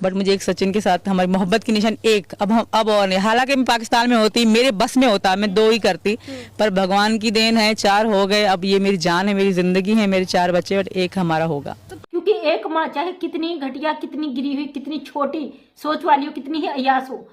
But मुझे एक सचिन के साथ हमारी मोहब्बत की निशान एक अब और नहीं। हालांकि मैं पाकिस्तान में होती, मेरे बस में होता, मैं 2 ही करती, पर भगवान की देन है 4 हो गए। अब ये मेरी जान है, मेरी जिंदगी है, मेरे 4 बच्चे, बट एक हमारा होगा। क्योंकि एक माँ चाहे कितनी घटिया, कितनी गिरी हुई, कितनी छोटी सोच वाली हो, कितनी ही अयास हो,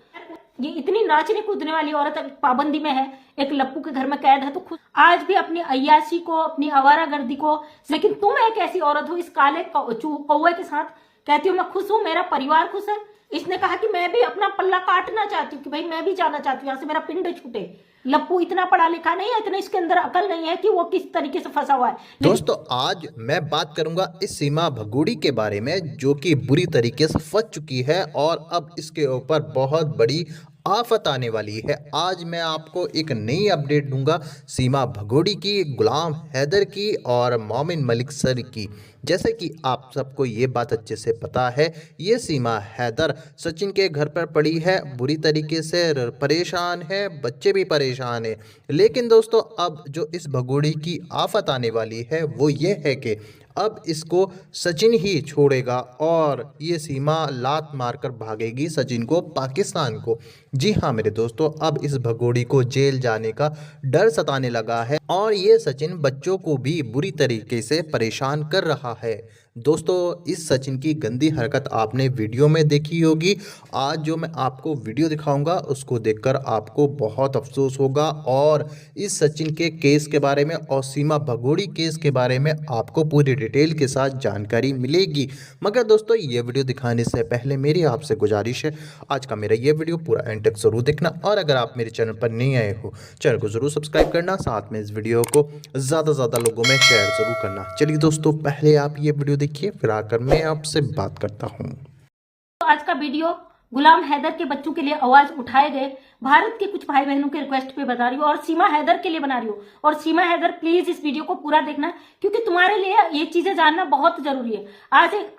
ये इतनी नाचने कूदने वाली औरत पाबंदी में है, एक लप्पू के घर में कैद है, तो खुद आज भी अपनी अयासी को, अपनी आवारागर्दी को, लेकिन तुम एक ऐसी औरत हो इस काले कौवे के साथ कहती हूँ मैं खुश हूँ, मेरा परिवार खुश है। इसने कहा कि मैं भी अपना पल्ला काटना चाहती हूँ, कि भाई मैं भी जाना चाहती हूँ यहाँ से, मेरा पिंड छूटे। लप्पू इतना पढ़ा लिखा नहीं है, इतना इसके अंदर अकल नहीं है कि वो किस तरीके से फंसा हुआ है। दोस्तों आज मैं बात करूंगा इस सीमा भगोड़ी के बारे में, जो कि बुरी तरीके से फंस चुकी है और अब इसके ऊपर बहुत बड़ी आफत आने वाली है। आज मैं आपको एक नई अपडेट दूंगा सीमा भगोड़ी की, गुलाम हैदर की और मोमिन मलिक सर की। जैसे कि आप सबको ये बात अच्छे से पता है, ये सीमा हैदर सचिन के घर पर पड़ी है, बुरी तरीके से परेशान है, बच्चे भी परेशान है। लेकिन दोस्तों अब जो इस भगोड़ी की आफत आने वाली है वो ये है कि अब इसको सचिन ही छोड़ेगा और ये सीमा लात मारकर भागेगी सचिन को, पाकिस्तान को। जी हाँ मेरे दोस्तों, अब इस भगोड़ी को जेल जाने का डर सताने लगा है और ये सचिन बच्चों को भी बुरी तरीके से परेशान कर रहा है। दोस्तों इस सचिन की गंदी हरकत आपने वीडियो में देखी होगी। आज जो मैं आपको वीडियो दिखाऊंगा उसको देखकर आपको बहुत अफसोस होगा और इस सचिन के केस के बारे में और सीमा भगोड़ी केस के बारे में आपको पूरी डिटेल के साथ जानकारी मिलेगी। मगर दोस्तों ये वीडियो दिखाने से पहले मेरी आपसे गुजारिश है, आज का मेरा ये वीडियो पूरा एंड तक जरूर देखना और अगर आप मेरे चैनल पर नहीं आए हो चैनल को जरूर सब्सक्राइब करना, साथ में इस वीडियो को ज़्यादा से ज़्यादा लोगों में शेयर जरूर करना। चलिए दोस्तों पहले आप ये वीडियो देखिए, फिर आकर मैं आपसे बात करता हूँ। तो आज का वीडियो गुलाम हैदर के बच्चों के लिए आवाज उठाए गए भारत के कुछ भाई बहनों के रिक्वेस्ट पे बता रही हूँ और सीमा हैदर के लिए बना रही हूँ। और सीमा हैदर प्लीज इस वीडियो को पूरा देखना, क्योंकि तुम्हारे लिए ये चीजें जानना बहुत जरूरी है।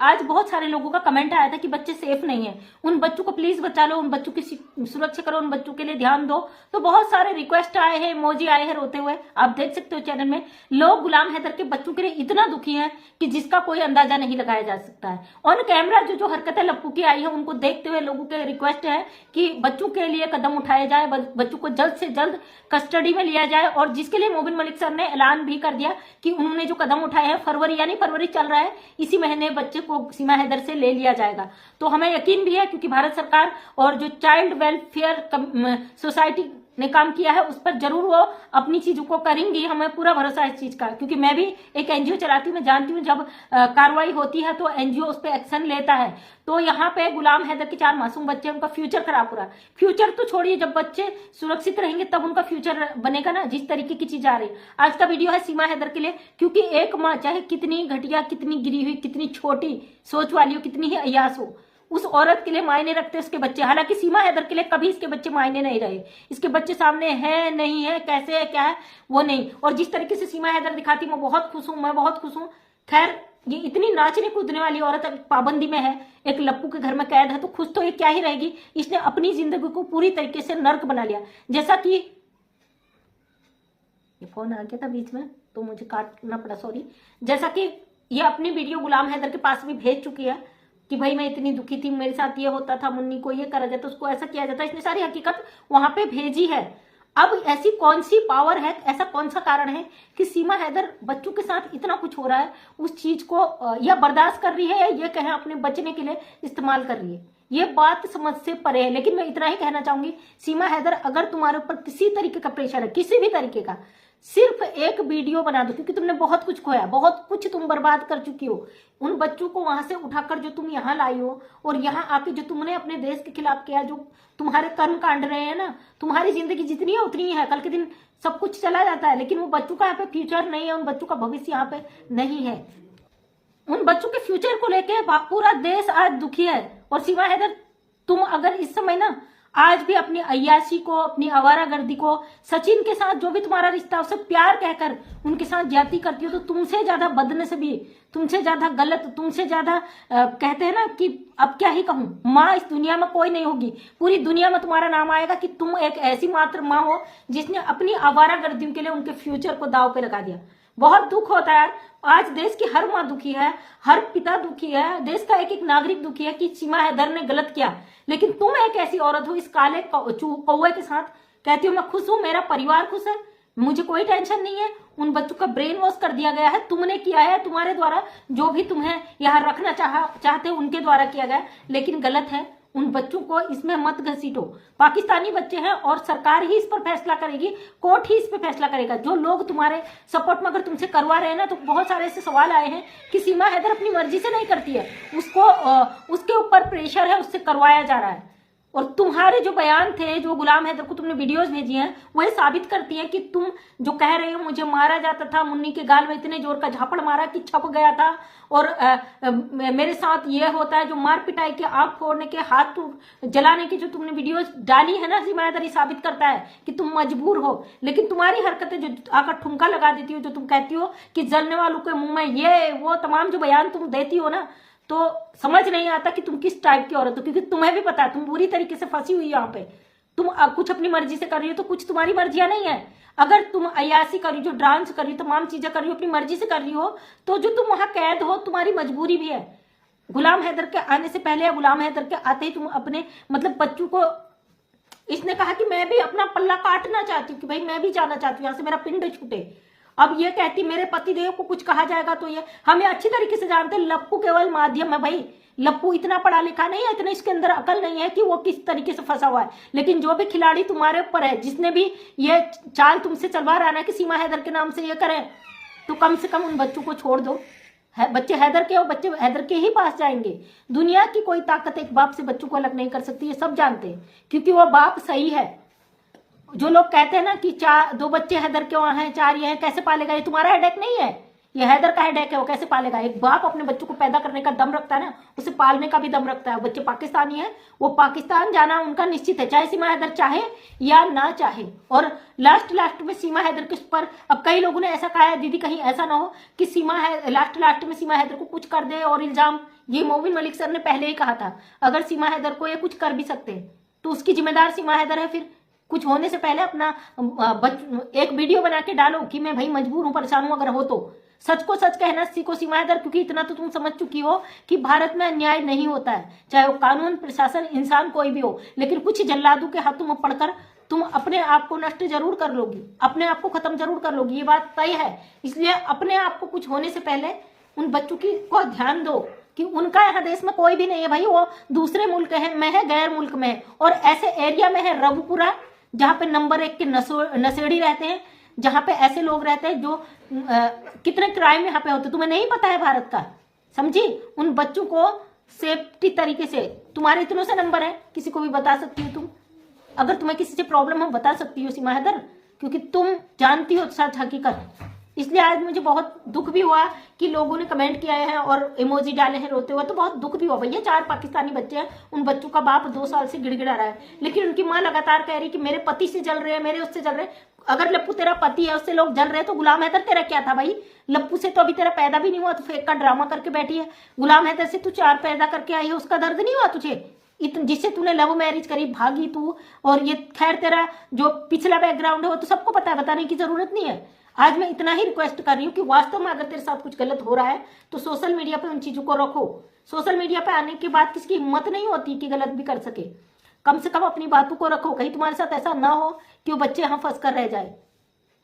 आज बहुत सारे लोगों का कमेंट आया था कि बच्चे सेफ नहीं है, उन बच्चों को प्लीज बचा लो, उन बच्चों की सुरक्षा करो, उन बच्चों के लिए ध्यान दो। तो बहुत सारे रिक्वेस्ट आए हैं, इमोजी आए हैं रोते हुए, आप देख सकते हो चैनल में। लोग गुलाम हैदर के बच्चों के लिए इतना दुखी है कि जिसका कोई अंदाजा नहीं लगाया जा सकता है। ऑन कैमरा जो हरकतें लप्पू की आई है उनको देखते हुए लोगों के रिक्वेस्ट है कि बच्चों के लिए कदम उठाए जाए, बच्चों को जल्द से जल्द कस्टडी में लिया जाए। और जिसके लिए मोमिन मलिक सर ने ऐलान भी कर दिया कि उन्होंने जो कदम उठाए हैं, फरवरी चल रहा है, इसी महीने बच्चे को सीमा हैदर से ले लिया जाएगा। तो हमें यकीन भी है, क्योंकि भारत सरकार और जो चाइल्ड वेलफेयर सोसाइटी ने काम किया है उस पर जरूर वो अपनी चीजों को करेंगी, हमें पूरा भरोसा है इस चीज का। क्योंकि मैं भी एक एनजीओ चलाती हूँ, मैं जानती हूँ जब कार्रवाई होती है तो एनजीओ उस पर एक्शन लेता है। तो यहाँ पे गुलाम हैदर के 4 मासूम बच्चे, उनका फ्यूचर खराब हो रहा है। फ्यूचर तो छोड़िए, जब बच्चे सुरक्षित रहेंगे तब उनका फ्यूचर बनेगा ना, जिस तरीके की चीज आ रही है। आज का वीडियो है सीमा हैदर के लिए, क्योंकि एक माँ चाहे कितनी घटिया, कितनी गिरी हुई, कितनी छोटी सोच वाली हो, कितनी ही अयास हो, उस औरत के लिए मायने रखते उसके बच्चे। हालांकि सीमा हैदर के लिए कभी इसके बच्चे मायने नहीं रहे, इसके बच्चे सामने है नहीं है, कैसे है, क्या है वो नहीं। और जिस तरीके से सीमा हैदर दिखाती मैं बहुत खुश हूं, मैं बहुत खुश हूं। खैर ये इतनी नाचने कूदने वाली औरत पाबंदी में है, एक लप्पू के घर में कैद है, तो खुश तो ये क्या ही रहेगी। इसने अपनी जिंदगी को पूरी तरीके से नर्क बना लिया। जैसा कि ये फोन आ गया था बीच में तो मुझे काटना पड़ा, सॉरी। जैसा कि ये अपनी वीडियो गुलाम हैदर के पास भी भेज चुकी है कि भाई मैं इतनी दुखी थी, मेरे साथ ये होता था, मुन्नी को ये करा जाता, उसको ऐसा किया जाता, इसने सारी हकीकत वहां पे भेजी है। अब ऐसी कौन सी पावर है, ऐसा कौन सा कारण है कि सीमा हैदर बच्चों के साथ इतना कुछ हो रहा है, उस चीज को या बर्दाश्त कर रही है या ये कहें अपने बचने के लिए इस्तेमाल कर रही है। ये बात समझ से परे है। लेकिन मैं इतना ही कहना चाहूंगी, सीमा हैदर अगर तुम्हारे ऊपर किसी तरीके का प्रेशर है, किसी भी तरीके का, सिर्फ एक वीडियो बना दो, क्योंकि तुमने बहुत कुछ खोया, बहुत कुछ तुम बर्बाद कर चुकी हो। उन बच्चों को वहां से उठाकर जो तुम यहाँ लाई हो और यहाँ आके जो तुमने अपने देश के खिलाफ किया, जो तुम्हारे कर्म कांड रहे हैं ना, तुम्हारी जिंदगी जितनी है उतनी है, कल के दिन सब कुछ चला जाता है, लेकिन वो बच्चों का यहाँ पे फ्यूचर नहीं है, उन बच्चों का भविष्य यहाँ पे नहीं है। उन बच्चों के फ्यूचर को लेके पूरा देश आज दुखी है। और सीमा हैदर तुम अगर इस समय ना आज भी अपनी अय्याशी को, अपनी आवारागर्दी को, सचिन के साथ जो भी तुम्हारा रिश्ता उसे प्यार कहकर उनके साथ ज्यादती करती हो, तो तुमसे ज्यादा बदनसीबी, तुमसे ज्यादा गलत, तुमसे ज्यादा कहते हैं ना कि अब क्या ही कहूं, माँ इस दुनिया में कोई नहीं होगी। पूरी दुनिया में तुम्हारा नाम आएगा कि तुम एक ऐसी मात्र माँ हो जिसने अपनी आवारागर्दियों के लिए उनके फ्यूचर को दाव पे लगा दिया। बहुत दुख होता है यार। आज देश की हर माँ दुखी है, हर पिता दुखी है, देश का एक एक नागरिक दुखी है कि सीमा हैदर ने गलत किया। लेकिन तुम एक ऐसी औरत हो इस काले कौवे के साथ, कहती हो मैं खुश हूं, मेरा परिवार खुश है, मुझे कोई टेंशन नहीं है। उन बच्चों का ब्रेन वॉश कर दिया गया है, तुमने किया है, तुम्हारे द्वारा, जो भी तुम्हें यहाँ रखना चाहते उनके द्वारा किया गया, लेकिन गलत है। उन बच्चों को इसमें मत घसीटो। पाकिस्तानी बच्चे हैं और सरकार ही इस पर फैसला करेगी, कोर्ट ही इस पर फैसला करेगा। जो लोग तुम्हारे सपोर्ट में अगर तुमसे करवा रहे हैं ना, तो बहुत सारे ऐसे सवाल आए हैं कि सीमा हैदर अपनी मर्जी से नहीं करती है, उसको उसके ऊपर प्रेशर है, उससे करवाया जा रहा है। और तुम्हारे जो बयान थे, जो गुलाम हैदर को तुमने वीडियोस भेजी हैं, वही साबित करती हैं कि तुम जो कह रहे हो मुझे मारा जाता था, मुन्नी के गाल में इतने जोर का झापड़ मारा कि छप गया था, और मेरे साथ ये होता है, जो मार पिटाई के, आंख फोड़ने के, हाथ जलाने की जो तुमने वीडियोस डाली है ना, सीमा हैदर, ये साबित करता है कि तुम मजबूर हो। लेकिन तुम्हारी हरकतें जो आकर ठुमका लगा देती हो, जो तुम कहती हो कि जलने वालों के मुंह में ये वो तमाम जो बयान तुम देती हो ना, तो समझ नहीं आता कि तुम किस टाइप की औरत हो, क्योंकि तुम्हें भी पता है तुम बुरी तरीके से फंसी हुई यहाँ पे। तुम कुछ अपनी मर्जी से कर रही हो, तो कुछ तुम्हारी मर्जियां नहीं है। अगर तुम अयासी कर रही हो, जो डांस कर रही हो, तमाम चीजें कर रही हो, अपनी मर्जी से कर रही हो, तो जो तुम वहां कैद हो, तुम्हारी मजबूरी भी है। गुलाम हैदर के आने से पहले या गुलाम हैदर के आते ही तुम अपने मतलब बच्चों को, इसने कहा कि मैं भी अपना पल्ला काटना चाहती हूँ, कि भाई मैं भी जाना चाहती हूँ, यहाँ से मेरा पिंड छूटे। अब ये कहती मेरे पतिदेव को कुछ कहा जाएगा तो ये हमें अच्छी तरीके से जानते हैं, लप्पू केवल माध्यम है भाई। लप्पू इतना पढ़ा लिखा नहीं है, इतना इसके अंदर अकल नहीं है कि वो किस तरीके से फंसा हुआ है। लेकिन जो भी खिलाड़ी तुम्हारे ऊपर है, जिसने भी ये चाल तुमसे चलवा रहा है ना कि सीमा हैदर के नाम से ये करें, तो कम से कम उन बच्चों को छोड़ दो। बच्चे हैदर के हो, बच्चे हैदर के ही पास जाएंगे। दुनिया की कोई ताकत एक बाप से बच्चों को अलग नहीं कर सकती, ये सब जानते हैं, क्योंकि वो बाप सही है। जो लोग कहते हैं ना कि 2 बच्चे हैदर के वहां हैं, 4 ये हैं, कैसे पालेगा, ये तुम्हारा हेडेक नहीं है, ये हैदर का हेडेक है। वो कैसे पालेगा? एक बाप अपने बच्चों को पैदा करने का दम रखता है ना, उसे पालने का भी दम रखता है। बच्चे पाकिस्तानी है, वो पाकिस्तान जाना उनका निश्चित है, चाहे सीमा हैदर चाहे या ना चाहे। और लास्ट में सीमा हैदर के ऊपर अब कई लोगों ने ऐसा कहा है, दीदी कहीं ऐसा ना हो कि लास्ट में सीमा हैदर को कुछ कर दे और इल्जाम, ये मोमिन मलिक सर ने पहले ही कहा था, अगर सीमा हैदर को ये कुछ कर भी सकते तो उसकी जिम्मेदार सीमा हैदर है। फिर कुछ होने से पहले अपना एक वीडियो बना के डालो कि मैं भाई मजबूर हूं, परेशान हूं। अगर हो तो सच को सच कहना सीखो सीमा हैदर, क्योंकि इतना तो तुम समझ चुकी हो कि भारत में अन्याय नहीं होता है, चाहे वो कानून, प्रशासन, इंसान कोई भी हो। लेकिन कुछ जल्लादों के हाथों में पड़कर तुम अपने आप को नष्ट जरूर कर लोगी, अपने आप को खत्म जरूर कर लोगी, ये बात तय है। इसलिए अपने आप को कुछ होने से पहले उन बच्चों की को ध्यान दो कि उनका यहाँ देश में कोई भी नहीं है भाई, वो दूसरे मुल्क में है, गैर मुल्क में है, और ऐसे एरिया में है रघुपुरा, जहाँ पे नंबर 1 के नशेड़ी रहते हैं, जहाँ पे ऐसे लोग रहते हैं जो कितने क्राइम यहाँ पे होते, तुम्हें नहीं पता है भारत का, समझी। उन बच्चों को सेफ्टी तरीके से, तुम्हारे इतनों से नंबर है, किसी को भी बता सकती हो तुम, अगर तुम्हें किसी से प्रॉब्लम हो बता सकती हो सीमा हैदर, क्योंकि तुम जानती हो सच हकीकत। इसलिए आज मुझे बहुत दुख भी हुआ कि लोगों ने कमेंट किया है और इमोजी डाले हैं रोते हुए, तो बहुत दुख भी हुआ। भैया 4 पाकिस्तानी बच्चे हैं, उन बच्चों का बाप 2 साल से गिड़गिड़ा रहा है, लेकिन उनकी माँ लगातार कह रही कि मेरे पति से जल रहे हैं, मेरे उससे जल रहे हैं। अगर लप्पू तेरा पति है, उससे लोग जल रहे हैं, तो गुलाम हैदर तेरा क्या था भाई? लप्पू से तो अभी तेरा पैदा भी नहीं हुआ, तो फेक का ड्रामा करके बैठी है। गुलाम हैदर से तू 4 पैदा करके आई है, उसका दर्द नहीं हुआ तुझे? जिससे तूने लव मैरिज करी, भागी तू। और ये खैर तेरा जो पिछला बैकग्राउंड है वो तो सबको पता है, बताने की जरूरत नहीं है। आज मैं इतना ही रिक्वेस्ट कर रही हूँ कि वास्तव में अगर तेरे साथ कुछ गलत हो रहा है तो सोशल मीडिया पे उन चीजों को रखो। सोशल मीडिया पे आने के बाद किसकी हिम्मत नहीं होती कि गलत भी कर सके। कम से कम अपनी बातों को रखो, कहीं तुम्हारे साथ ऐसा ना हो कि वो बच्चे यहाँ फंस कर रह जाए,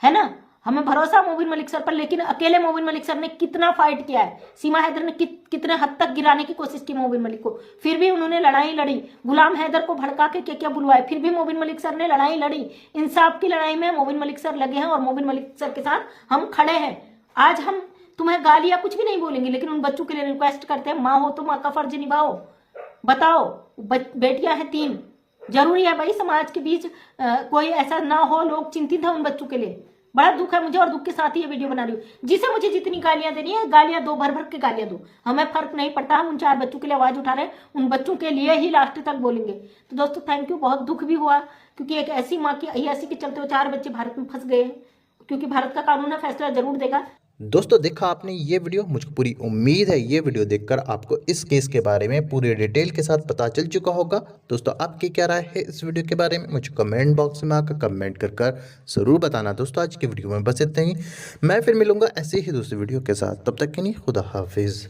है ना। हमें भरोसा मोबिन मलिक सर पर, लेकिन अकेले मोबिन मलिक सर ने कितना फाइट किया है, सीमा हैदर ने कितने हद तक गिराने की कोशिश की मोबिन मलिक को, फिर भी उन्होंने लड़ाई लड़ी। गुलाम हैदर को भड़का के क्या बुलवाए, फिर भी मोबिन मलिक सर ने लड़ाई लड़ी। इंसाफ की लड़ाई में मोबिन मलिक सर लगे हैं और मोबिन मलिक सर के साथ हम खड़े हैं। आज हम तुम्हें गालियां कुछ भी नहीं बोलेंगे, लेकिन उन बच्चों के लिए रिक्वेस्ट करते हैं, माँ हो तो माँ का फर्ज निभाओ। बताओ, बेटियां हैं 3, जरूरी है भाई समाज के बीच कोई ऐसा ना हो, लोग चिंतित है उन बच्चों के लिए। बड़ा दुख है मुझे, और दुख के साथ ही ये वीडियो बना रही हूँ। जिसे मुझे जितनी गालियां देनी है, गालियां दो, भर भर के गालियां दो, हमें फर्क नहीं पड़ता। हम उन 4 बच्चों के लिए आवाज उठा रहे हैं, उन बच्चों के लिए ही लास्ट तक बोलेंगे। तो दोस्तों थैंक यू। बहुत दुख भी हुआ क्योंकि एक ऐसी माँ की अय्यासी के चलते वो 4 बच्चे भारत में फंस गए हैं, क्योंकि भारत का कानून है, फैसला जरूर देगा। दोस्तों देखा आपने ये वीडियो, मुझे पूरी उम्मीद है ये वीडियो देखकर आपको इस केस के बारे में पूरी डिटेल के साथ पता चल चुका होगा। दोस्तों आपकी क्या राय है इस वीडियो के बारे में, मुझे कमेंट बॉक्स में आकर कमेंट कर ज़रूर बताना। दोस्तों आज की वीडियो में बस इतना ही, मैं फिर मिलूंगा ऐसे ही दूसरी वीडियो के साथ, तब तक के लिए खुदा हाफिज़।